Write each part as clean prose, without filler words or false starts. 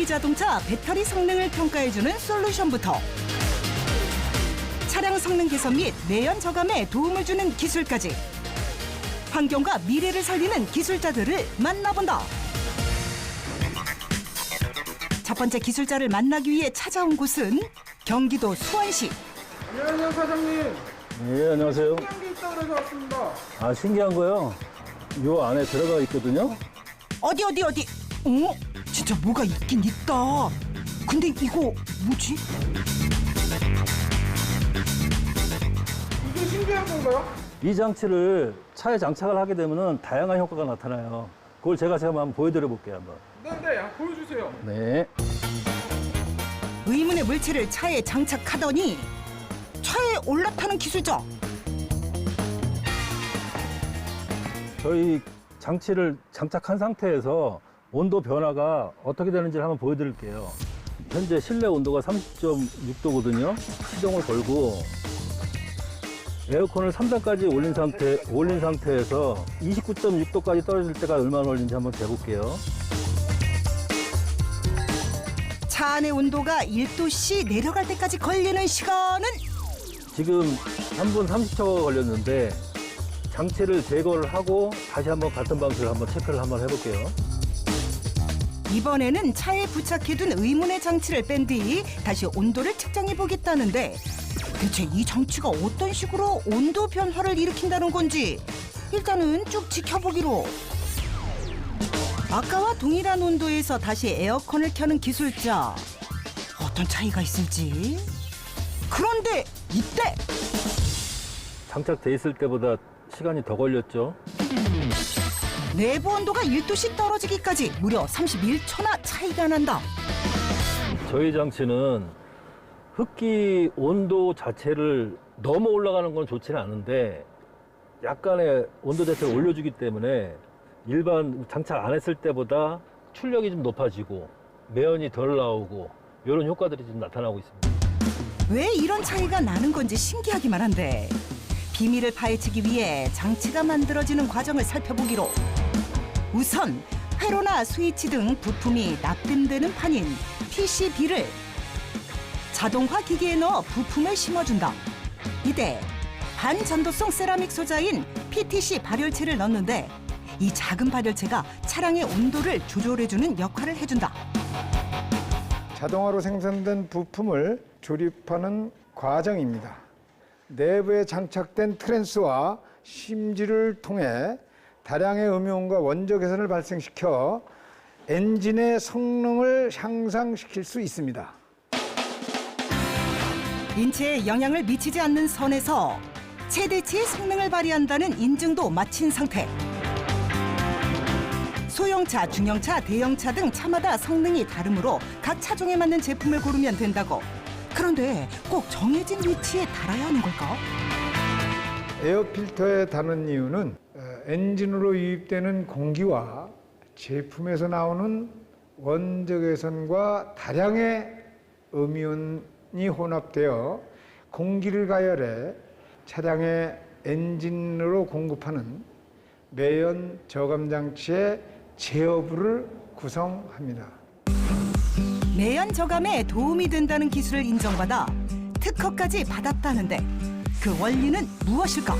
전기 자동차 배터리 성능을 평가해주는 솔루션부터 차량 성능 개선 및 내연 저감에 도움을 주는 기술까지 환경과 미래를 살리는 기술자들을 만나본다. 첫 번째 기술자를 만나기 위해 찾아온 곳은 경기도 수원시. 안녕하세요, 사장님. 예, 안녕하세요. 신기한 게 있다고 해서 왔습니다. 아, 신기한 거요? 요 안에 들어가 있거든요? 어디? 진짜 뭐가 있긴 있다. 근데 이거 뭐지? 이게 신기한 건가요? 이 장치를 차에 장착을 하게 되면 다양한 효과가 나타나요. 그걸 제가 한번 보여드려 볼게요, 한번. 네, 보여주세요. 네. 의문의 물체를 차에 장착하더니 차에 올라타는 기술자. 저희 장치를 장착한 상태에서 온도 변화가 어떻게 되는지를 한번 보여드릴게요. 현재 실내 온도가 30.6도거든요. 시동을 걸고 에어컨을 3단까지 올린 상태에서 29.6도까지 떨어질 때가 얼마나 걸리는지 한번 재볼게요. 차 안의 온도가 1도씩 내려갈 때까지 걸리는 시간은 지금 3분 30초가 걸렸는데 장치를 제거를 하고 다시 한번 같은 방식으로 한번 체크를 한번 해볼게요. 이번에는 차에 부착해둔 의문의 장치를 뺀 뒤 다시 온도를 측정해 보겠다는데 대체 이 장치가 어떤 식으로 온도 변화를 일으킨다는 건지 일단은 쭉 지켜보기로. 아까와 동일한 온도에서 다시 에어컨을 켜는 기술자. 어떤 차이가 있을지. 그런데 이때 장착돼 있을 때보다 시간이 더 걸렸죠. 내부 온도가 1도씩 떨어지기까지 무려 31초나 차이가 난다. 저희 장치는 흡기 온도 자체를 너무 올라가는 건 좋지는 않은데 약간의 온도 자체를 올려주기 때문에 일반 장착 안 했을 때보다 출력이 좀 높아지고 매연이 덜 나오고 이런 효과들이 좀 나타나고 있습니다. 왜 이런 차이가 나는 건지 신기하기만 한데 비밀을 파헤치기 위해 장치가 만들어지는 과정을 살펴보기로. 우선 회로나 스위치 등 부품이 납땜되는 판인 PCB를 자동화 기계에 넣어 부품을 심어준다. 이때 반전도성 세라믹 소자인 PTC 발열체를 넣는데 이 작은 발열체가 차량의 온도를 조절해주는 역할을 해준다. 자동화로 생산된 부품을 조립하는 과정입니다. 내부에 장착된 트랜스와 심지를 통해 다량의 음이온과 원적 개선을 발생시켜 엔진의 성능을 향상시킬 수 있습니다. 인체에 영향을 미치지 않는 선에서 최대치의 성능을 발휘한다는 인증도 마친 상태. 소형차, 중형차, 대형차 등 차마다 성능이 다르므로 각 차종에 맞는 제품을 고르면 된다고. 그런데 꼭 정해진 위치에 달아야 하는 걸까? 에어필터에 다는 이유는 엔진으로 유입되는 공기와 제품에서 나오는 원적외선과 다량의 음이온이 혼합되어 공기를 가열해 차량의 엔진으로 공급하는 매연 저감 장치의 제어부를 구성합니다. 매연 저감에 도움이 된다는 기술을 인정받아 특허까지 받았다는데 그 원리는 무엇일까?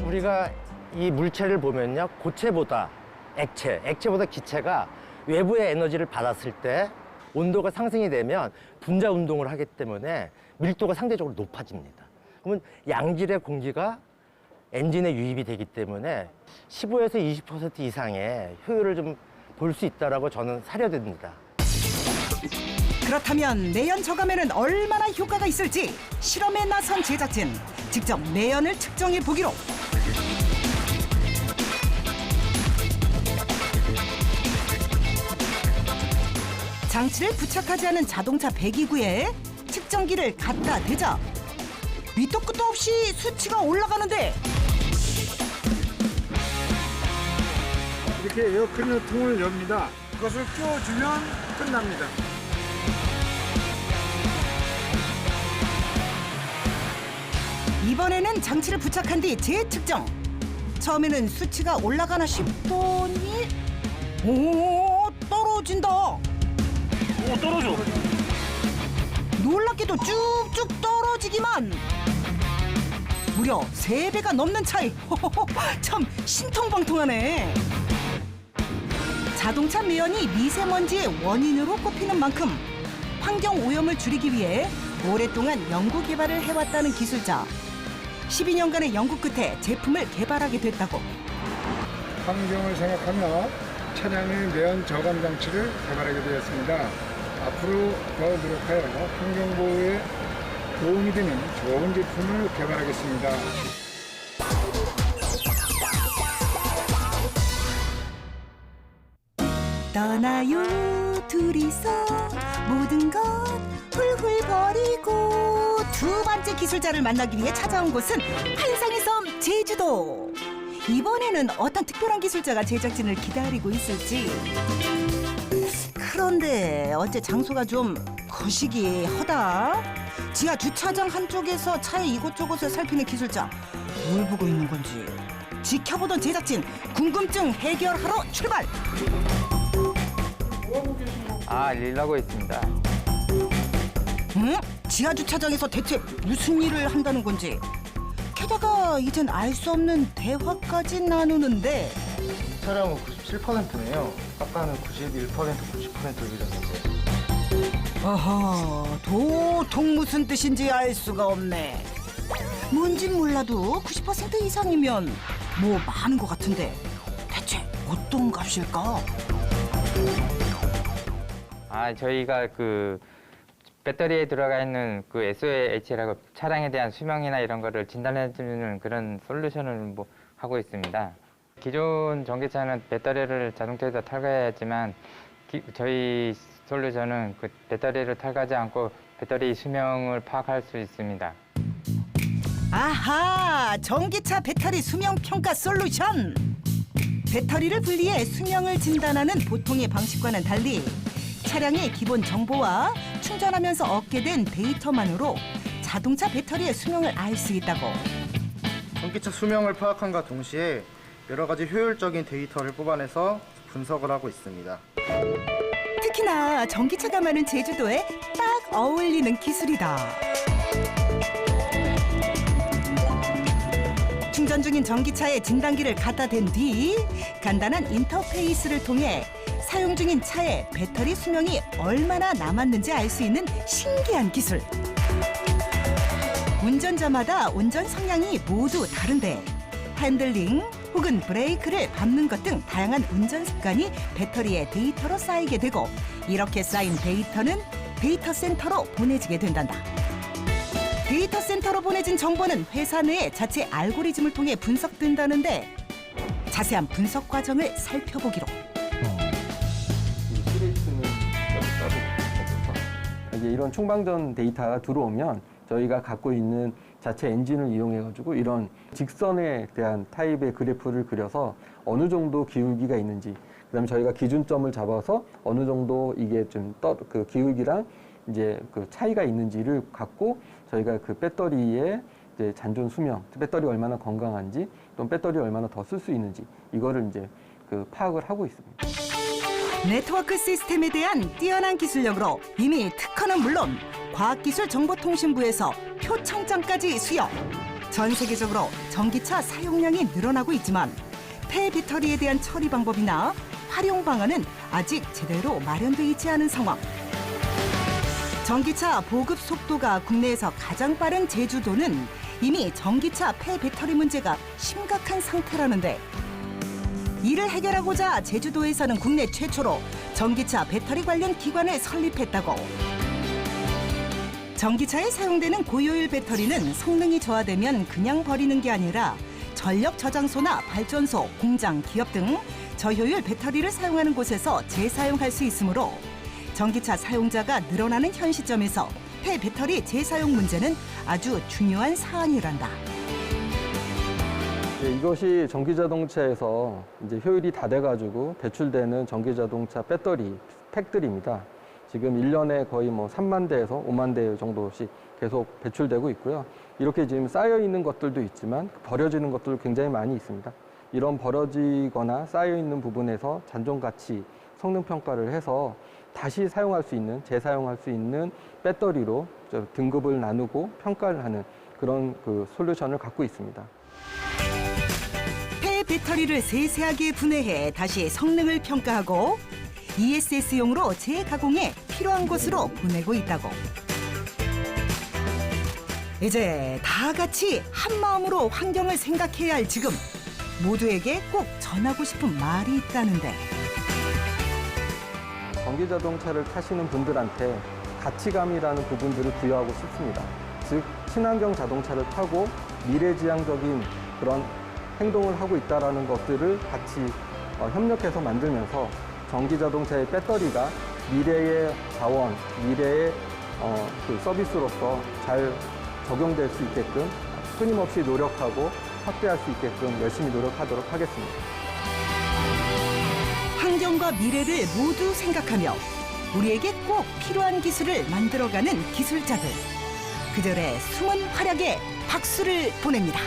우리가 이 물체를 보면요, 고체보다 액체보다 기체가 외부의 에너지를 받았을 때 온도가 상승이 되면 분자 운동을 하기 때문에 밀도가 상대적으로 높아집니다. 그러면 양질의 공기가 엔진에 유입이 되기 때문에 15에서 20% 이상의 효율을 좀 볼 수 있다라고 저는 사료됩니다. 그렇다면 매연 저감에는 얼마나 효과가 있을지 실험에 나선 제작진 직접 매연을 측정해 보기로. 장치를 부착하지 않은 자동차 배기구에 측정기를 갖다 대자 밑도 끝도 없이 수치가 올라가는데 이렇게 에어컨의 통을 엽니다. 그것을 끼워주면 끝납니다. 이번에는 장치를 부착한 뒤 재측정. 처음에는 수치가 올라가나 싶더니 떨어지는 떨어진다. 오, 떨어져. 놀랍게도 쭉쭉 떨어지기만. 무려 3배가 넘는 차이. 참 신통방통하네. 자동차 매연이 미세먼지의 원인으로 꼽히는 만큼 환경 오염을 줄이기 위해 오랫동안 연구 개발을 해왔다는 기술자. 12년간의 연구 끝에 제품을 개발하게 됐다고. 환경을 생각하며 차량의 매연 저감 장치를 개발하게 되었습니다. 앞으로 더 노력하여 환경 보호에 도움이 되는 좋은 제품을 개발하겠습니다. 떠나요 둘이서 모든 것 훌훌 버리고. 두 번째 기술자를 만나기 위해 찾아온 곳은 환상의 섬 제주도. 이번에는 어떤 특별한 기술자가 제작진을 기다리고 있을지. 그런데 어째 장소가 좀 거시기하다. 지하 주차장 한쪽에서 차에 이곳저곳을 살피는 기술자. 뭘 보고 있는 건지 지켜보던 제작진, 궁금증 해결하러 출발. 일하고 있습니다. 응? 지하 주차장에서 대체 무슨 일을 한다는 건지. 게다가 이젠 알 수 없는 대화까지 나누는데. 차량은 97%네요. 아까는 91%, 90%를 이랬는데. 어허, 도통 무슨 뜻인지 알 수가 없네. 뭔진 몰라도 90% 이상이면 뭐 많은 것 같은데 대체 어떤 값일까? 저희가 그 배터리에 들어가 있는 그 SOH라고 차량에 대한 수명이나 이런 거를 진단해주는 그런 솔루션을 뭐 하고 있습니다. 기존 전기차는 배터리를 자동차에다 탈거해야지만 저희 솔루션은 그 배터리를 탈거하지 않고 배터리 수명을 파악할 수 있습니다. 아하, 전기차 배터리 수명 평가 솔루션. 배터리를 분리해 수명을 진단하는 보통의 방식과는 달리 차량의 기본 정보와 충전하면서 얻게 된 데이터만으로 자동차 배터리의 수명을 알 수 있다고. 전기차 수명을 파악함과 동시에 여러 가지 효율적인 데이터를 뽑아내서 분석을 하고 있습니다. 특히나 전기차가 많은 제주도에 딱 어울리는 기술이다. 충전 중인 전기차에 진단기를 갖다 댄 뒤 간단한 인터페이스를 통해 사용 중인 차의 배터리 수명이 얼마나 남았는지 알 수 있는 신기한 기술. 운전자마다 운전 성향이 모두 다른데 핸들링 혹은 브레이크를 밟는 것 등 다양한 운전 습관이 배터리의 데이터로 쌓이게 되고, 이렇게 쌓인 데이터는 데이터 센터로 보내지게 된단다. 데이터 센터로 보내진 정보는 회사 내의 자체 알고리즘을 통해 분석된다는데 자세한 분석 과정을 살펴보기로. 이제 이런 충방전 데이터가 들어오면 저희가 갖고 있는 자체 엔진을 이용해가지고 이런 직선에 대한 타입의 그래프를 그려서 어느 정도 기울기가 있는지, 그다음에 저희가 기준점을 잡아서 어느 정도 이게 좀 그 기울기랑 이제 그 차이가 있는지를 갖고 저희가 그 배터리의 이제 잔존 수명, 배터리가 얼마나 건강한지, 또 배터리 얼마나 더 쓸 수 있는지 이거를 이제 그 파악을 하고 있습니다. 네트워크 시스템에 대한 뛰어난 기술력으로 이미 특허는 물론 과학기술정보통신부에서 표창장까지 수여. 전 세계적으로 전기차 사용량이 늘어나고 있지만 폐배터리에 대한 처리 방법이나 활용 방안은 아직 제대로 마련돼 있지 않은 상황. 전기차 보급 속도가 국내에서 가장 빠른 제주도는 이미 전기차 폐배터리 문제가 심각한 상태라는데, 이를 해결하고자 제주도에서는 국내 최초로 전기차 배터리 관련 기관을 설립했다고. 전기차에 사용되는 고효율 배터리는 성능이 저하되면 그냥 버리는 게 아니라 전력 저장소나 발전소, 공장, 기업 등 저효율 배터리를 사용하는 곳에서 재사용할 수 있으므로 전기차 사용자가 늘어나는 현 시점에서 폐배터리 재사용 문제는 아주 중요한 사안이란다. 이것이 전기자동차에서 이제 효율이 다 돼가지고 배출되는 전기자동차 배터리 팩들입니다. 지금 1년에 거의 뭐 3만 대에서 5만 대 정도씩 계속 배출되고 있고요. 이렇게 지금 쌓여 있는 것들도 있지만 버려지는 것들도 굉장히 많이 있습니다. 이런 버려지거나 쌓여 있는 부분에서 잔존 가치, 성능 평가를 해서 다시 사용할 수 있는, 재사용할 수 있는 배터리로 등급을 나누고 평가를 하는 그런 그 솔루션을 갖고 있습니다. 폐배터리를 세세하게 분해해 다시 성능을 평가하고 ESS용으로 재가공해 필요한 곳으로 보내고 있다고. 이제 다 같이 한 마음으로 환경을 생각해야 할 지금 모두에게 꼭 전하고 싶은 말이 있다는데. 전기 자동차를 타시는 분들한테 가치감이라는 부분들을 부여하고 싶습니다. 즉, 친환경 자동차를 타고 미래지향적인 그런 행동을 하고 있다는 것들을 같이 협력해서 만들면서 전기 자동차의 배터리가 미래의 자원, 미래의 그 서비스로서 잘 적용될 수 있게끔 끊임없이 노력하고 확대할 수 있게끔 열심히 노력하도록 하겠습니다. 환경과 미래를 모두 생각하며 우리에게 꼭 필요한 기술을 만들어가는 기술자들. 그들의 숨은 활약에 박수를 보냅니다.